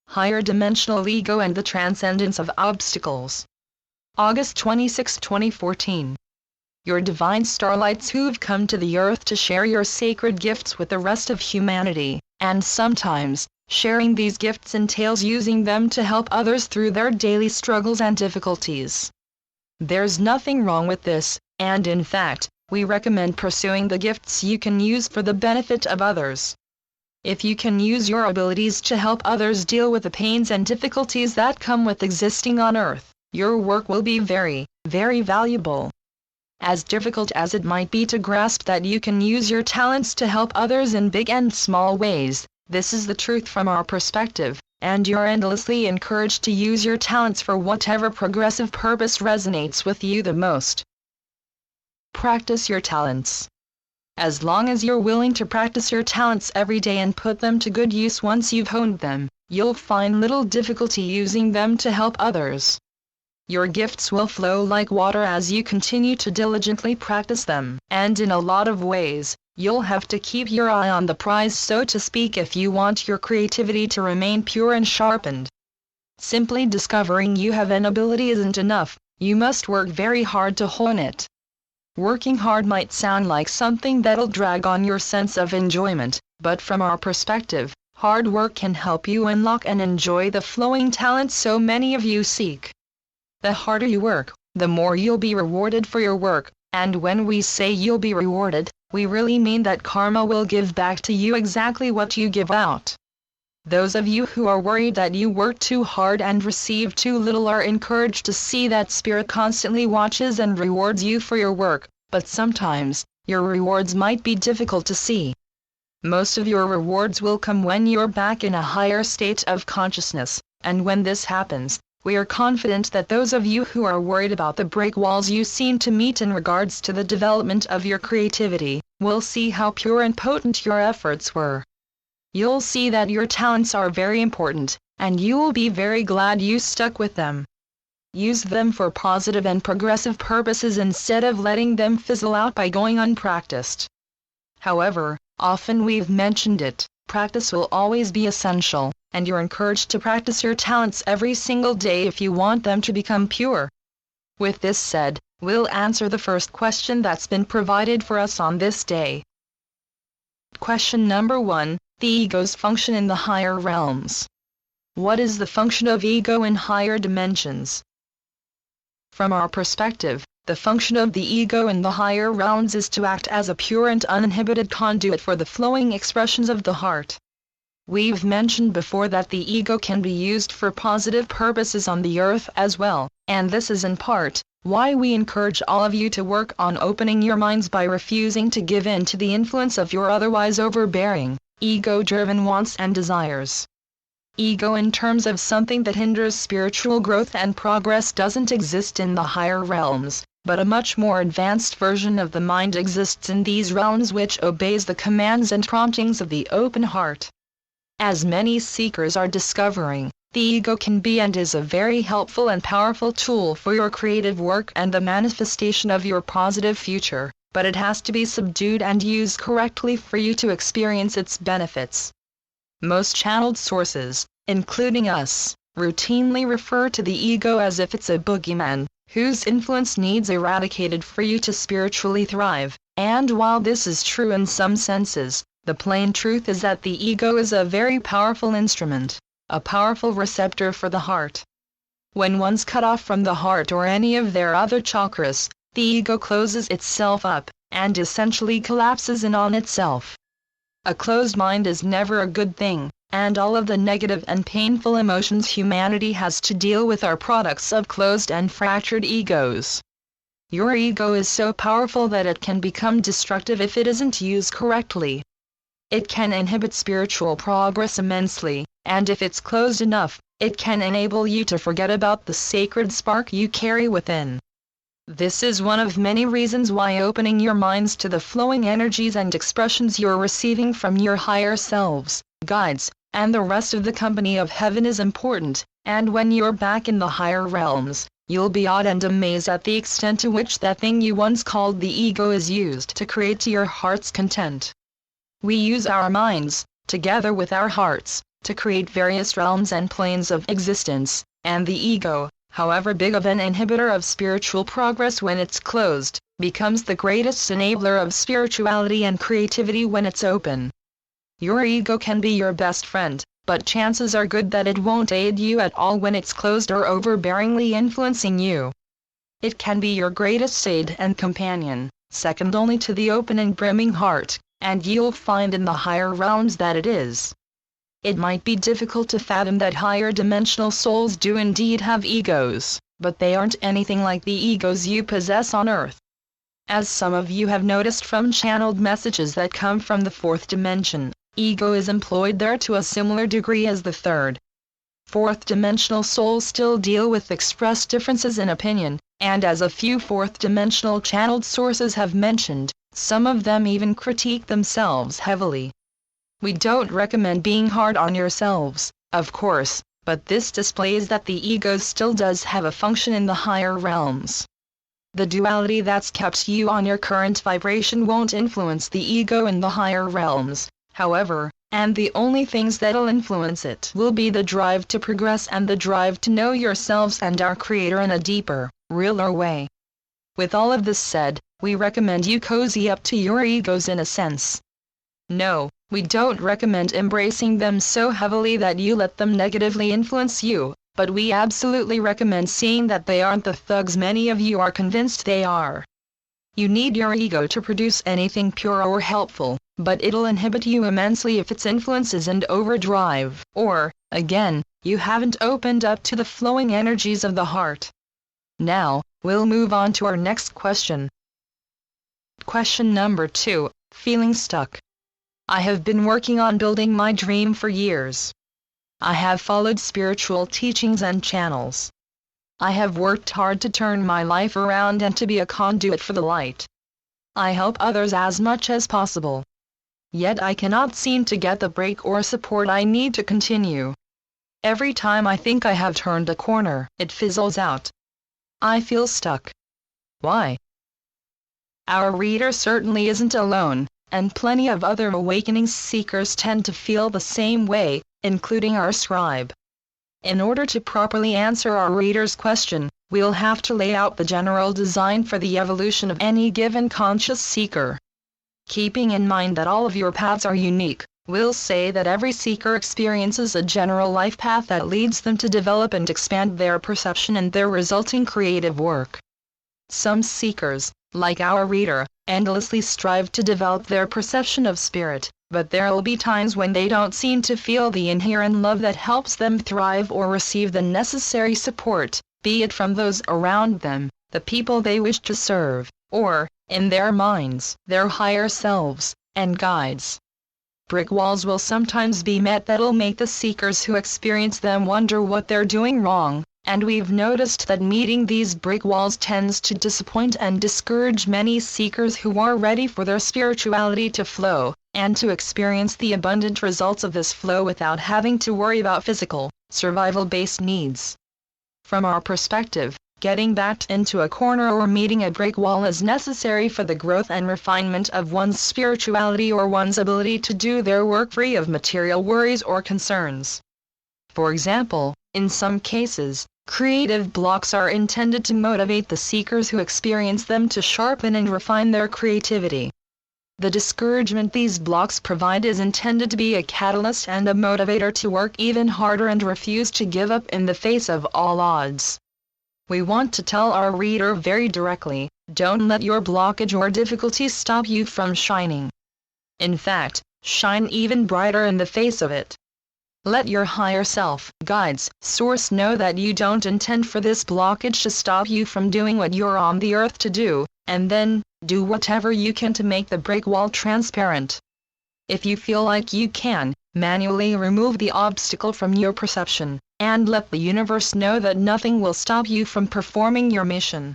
Higher Dimensional Ego and the Transcendence of Obstacles. August 26, 2014. Your divine starlights who've come to the earth to share your sacred gifts with the rest of humanity, and sometimes, sharing these gifts entails using them to help others through their daily struggles and difficulties. There's nothing wrong with this, and in fact, we recommend pursuing the gifts you can use for the benefit of others. If you can use your abilities to help others deal with the pains and difficulties that come with existing on Earth, your work will be very, very valuable. As difficult as it might be to grasp that you can use your talents to help others in big and small ways, this is the truth from our perspective, and you're endlessly encouraged to use your talents for whatever progressive purpose resonates with you the most. Practice your talents. As long as you're willing to practice your talents every day and put them to good use once you've honed them, you'll find little difficulty using them to help others. Your gifts will flow like water as you continue to diligently practice them, and in a lot of ways, you'll have to keep your eye on the prize, so to speak, if you want your creativity to remain pure and sharpened. Simply discovering you have an ability isn't enough, you must work very hard to hone it. Working hard might sound like something that'll drag on your sense of enjoyment, but from our perspective, hard work can help you unlock and enjoy the flowing talents so many of you seek. The harder you work, the more you'll be rewarded for your work, and when we say you'll be rewarded, we really mean that karma will give back to you exactly what you give out. Those of you who are worried that you work too hard and receive too little are encouraged to see that Spirit constantly watches and rewards you for your work, but sometimes, your rewards might be difficult to see. Most of your rewards will come when you're back in a higher state of consciousness, and when this happens, we are confident that those of you who are worried about the break walls you seem to meet in regards to the development of your creativity, will see how pure and potent your efforts were. You'll see that your talents are very important, and you will be very glad you stuck with them. Use them for positive and progressive purposes instead of letting them fizzle out by going unpracticed. However, often we've mentioned it, practice will always be essential, and you're encouraged to practice your talents every single day if you want them to become pure. With this said, we'll answer the first question that's been provided for us on this day. Question number 1. The ego's function in the higher realms. What is the function of ego in higher dimensions? From our perspective, the function of the ego in the higher realms is to act as a pure and uninhibited conduit for the flowing expressions of the heart. We've mentioned before that the ego can be used for positive purposes on the earth as well, and this is in part why we encourage all of you to work on opening your minds by refusing to give in to the influence of your otherwise overbearing, ego-driven wants and desires. Ego in terms of something that hinders spiritual growth and progress doesn't exist in the higher realms, but a much more advanced version of the mind exists in these realms which obeys the commands and promptings of the open heart. As many seekers are discovering, the ego can be and is a very helpful and powerful tool for your creative work and the manifestation of your positive future, but it has to be subdued and used correctly for you to experience its benefits. Most channeled sources, including us, routinely refer to the ego as if it's a boogeyman, whose influence needs eradicated for you to spiritually thrive, and while this is true in some senses, the plain truth is that the ego is a very powerful instrument, a powerful receptor for the heart. When one's cut off from the heart or any of their other chakras, the ego closes itself up, and essentially collapses in on itself. A closed mind is never a good thing, and all of the negative and painful emotions humanity has to deal with are products of closed and fractured egos. Your ego is so powerful that it can become destructive if it isn't used correctly. It can inhibit spiritual progress immensely, and if it's closed enough, it can enable you to forget about the sacred spark you carry within. This is one of many reasons why opening your minds to the flowing energies and expressions you're receiving from your higher selves, guides, and the rest of the company of heaven is important, and when you're back in the higher realms, you'll be awed and amazed at the extent to which that thing you once called the ego is used to create to your heart's content. We use our minds, together with our hearts, to create various realms and planes of existence, and the ego, however big of an inhibitor of spiritual progress when it's closed, becomes the greatest enabler of spirituality and creativity when it's open. Your ego can be your best friend, but chances are good that it won't aid you at all when it's closed or overbearingly influencing you. It can be your greatest aid and companion, second only to the open and brimming heart, and you'll find in the higher realms that it is. It might be difficult to fathom that higher dimensional souls do indeed have egos, but they aren't anything like the egos you possess on Earth. As some of you have noticed from channeled messages that come from the fourth dimension, ego is employed there to a similar degree as the third. Fourth dimensional souls still deal with expressed differences in opinion, and as a few fourth dimensional channeled sources have mentioned, some of them even critique themselves heavily. We don't recommend being hard on yourselves, of course, but this displays that the ego still does have a function in the higher realms. The duality that's kept you on your current vibration won't influence the ego in the higher realms, however, and the only things that'll influence it will be the drive to progress and the drive to know yourselves and our Creator in a deeper, realer way. With all of this said, we recommend you cozy up to your egos in a sense. No, we don't recommend embracing them so heavily that you let them negatively influence you, but we absolutely recommend seeing that they aren't the thugs many of you are convinced they are. You need your ego to produce anything pure or helpful, but it'll inhibit you immensely if its influence is in overdrive, or, again, you haven't opened up to the flowing energies of the heart. Now, we'll move on to our next question. Question number 2, feeling stuck. I have been working on building my dream for years. I have followed spiritual teachings and channels. I have worked hard to turn my life around and to be a conduit for the light. I help others as much as possible. Yet I cannot seem to get the break or support I need to continue. Every time I think I have turned a corner, it fizzles out. I feel stuck. Why? Our reader certainly isn't alone, and plenty of other awakening seekers tend to feel the same way, including our scribe. In order to properly answer our reader's question, we'll have to lay out the general design for the evolution of any given conscious seeker. Keeping in mind that all of your paths are unique, we'll say that every seeker experiences a general life path that leads them to develop and expand their perception and their resulting creative work. Some seekers, like our reader, endlessly strive to develop their perception of spirit, but there'll be times when they don't seem to feel the inherent love that helps them thrive or receive the necessary support, be it from those around them, the people they wish to serve, or, in their minds, their higher selves, and guides. Brick walls will sometimes be met that'll make the seekers who experience them wonder what they're doing wrong, and we've noticed that meeting these brick walls tends to disappoint and discourage many seekers who are ready for their spirituality to flow, and to experience the abundant results of this flow without having to worry about physical, survival-based needs. From our perspective, getting backed into a corner or meeting a brick wall is necessary for the growth and refinement of one's spirituality or one's ability to do their work free of material worries or concerns. For example, in some cases, creative blocks are intended to motivate the seekers who experience them to sharpen and refine their creativity. The discouragement these blocks provide is intended to be a catalyst and a motivator to work even harder and refuse to give up in the face of all odds. We want to tell our reader very directly, don't let your blockage or difficulty stop you from shining. In fact, shine even brighter in the face of it. Let your higher self, guides, source know that you don't intend for this blockage to stop you from doing what you're on the earth to do, and then, do whatever you can to make the brick wall transparent. If you feel like you can, manually remove the obstacle from your perception, and let the universe know that nothing will stop you from performing your mission.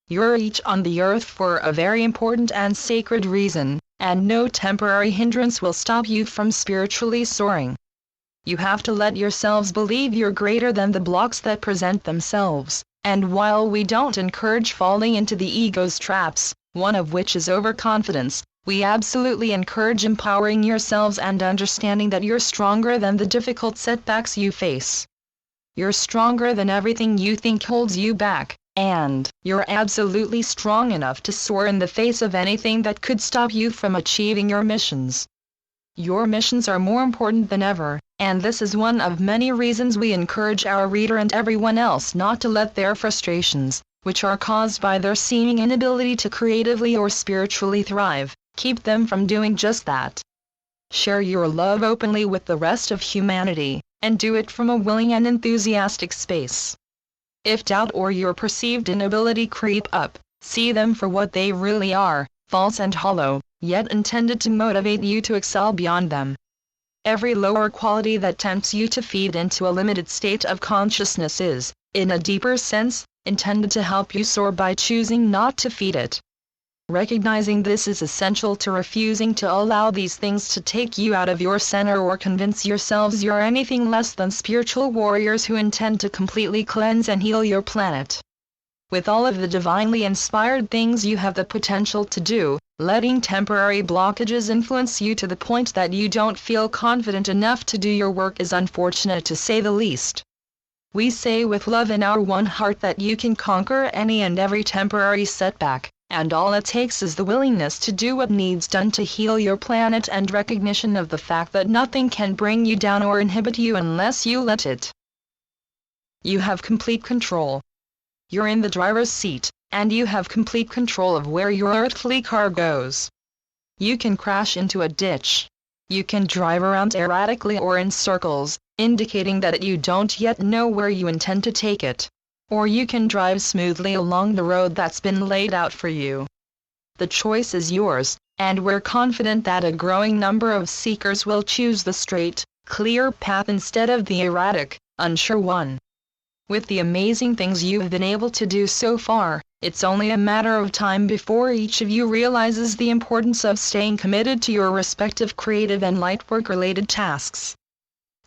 You're each on the earth for a very important and sacred reason, and no temporary hindrance will stop you from spiritually soaring. You have to let yourselves believe you're greater than the blocks that present themselves, and while we don't encourage falling into the ego's traps, one of which is overconfidence, We absolutely encourage empowering yourselves and understanding that you're stronger than the difficult setbacks you face. You're stronger than everything you think holds you back, and you're absolutely strong enough to soar in the face of anything that could stop you from achieving your missions. Your missions are more important than ever, and this is one of many reasons we encourage our reader and everyone else not to let their frustrations, which are caused by their seeming inability to creatively or spiritually thrive, keep them from doing just that. Share your love openly with the rest of humanity, and do it from a willing and enthusiastic space. If doubt or your perceived inability creep up, see them for what they really are, false and hollow, yet intended to motivate you to excel beyond them. Every lower quality that tempts you to feed into a limited state of consciousness is, in a deeper sense, intended to help you soar by choosing not to feed it. Recognizing this is essential to refusing to allow these things to take you out of your center or convince yourselves you're anything less than spiritual warriors who intend to completely cleanse and heal your planet. With all of the divinely inspired things you have the potential to do, letting temporary blockages influence you to the point that you don't feel confident enough to do your work is unfortunate to say the least. We say with love in our one heart that you can conquer any and every temporary setback, and all it takes is the willingness to do what needs done to heal your planet and recognition of the fact that nothing can bring you down or inhibit you unless you let it. You have complete control. You're in the driver's seat, and you have complete control of where your earthly car goes. You can crash into a ditch. You can drive around erratically or in circles, indicating that you don't yet know where you intend to take it. Or you can drive smoothly along the road that's been laid out for you. The choice is yours, and we're confident that a growing number of seekers will choose the straight, clear path instead of the erratic, unsure one. With the amazing things you've been able to do so far, it's only a matter of time before each of you realizes the importance of staying committed to your respective creative and lightwork-related tasks.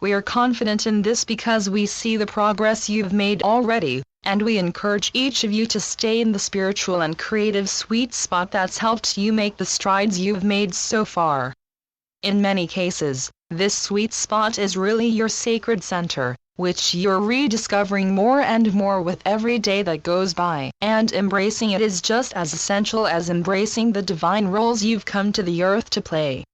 We are confident in this because we see the progress you've made already, and we encourage each of you to stay in the spiritual and creative sweet spot that's helped you make the strides you've made so far. In many cases, this sweet spot is really your sacred center, which you're rediscovering more and more with every day that goes by, and embracing it is just as essential as embracing the divine roles you've come to the earth to play.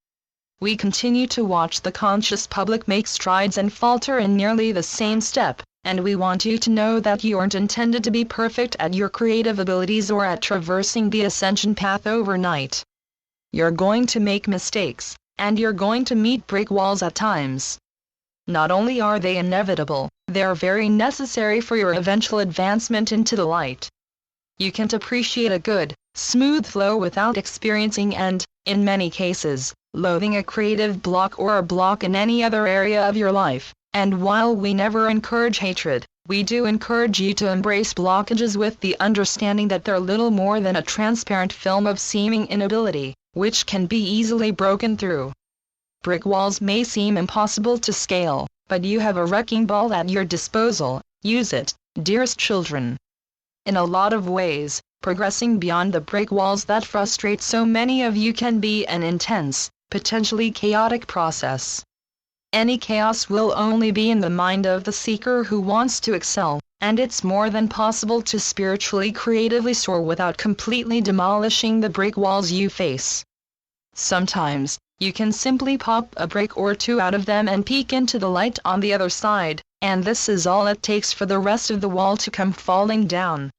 We continue to watch the conscious public make strides and falter in nearly the same step, and we want you to know that you aren't intended to be perfect at your creative abilities or at traversing the ascension path overnight. You're going to make mistakes, and you're going to meet brick walls at times. Not only are they inevitable, they're very necessary for your eventual advancement into the light. You can't appreciate a good, smooth flow without experiencing and, in many cases, loathing a creative block or a block in any other area of your life. And while we never encourage hatred, we do encourage you to embrace blockages with the understanding that they're little more than a transparent film of seeming inability, which can be easily broken through. Brick walls may seem impossible to scale, but you have a wrecking ball at your disposal. Use it, dearest children. In a lot of ways, progressing beyond the brick walls that frustrate so many of you can be an intense, potentially chaotic process. Any chaos will only be in the mind of the seeker who wants to excel, and it's more than possible to spiritually creatively soar without completely demolishing the brick walls you face. Sometimes, you can simply pop a brick or two out of them and peek into the light on the other side, and this is all it takes for the rest of the wall to come falling down.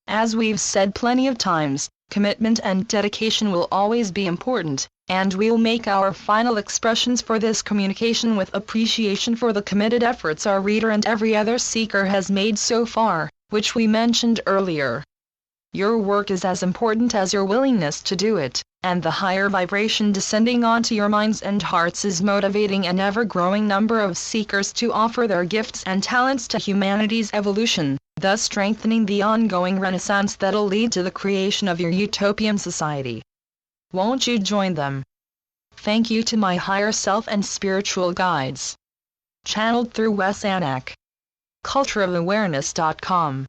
As we've said plenty of times, commitment and dedication will always be important, and we'll make our final expressions for this communication with appreciation for the committed efforts our reader and every other seeker has made so far, which we mentioned earlier. Your work is as important as your willingness to do it, and the higher vibration descending onto your minds and hearts is motivating an ever-growing number of seekers to offer their gifts and talents to humanity's evolution, thus strengthening the ongoing renaissance that'll lead to the creation of your utopian society. Won't you join them? Thank you to my higher self and spiritual guides. Channeled through Wes Anak. cultureofawareness.com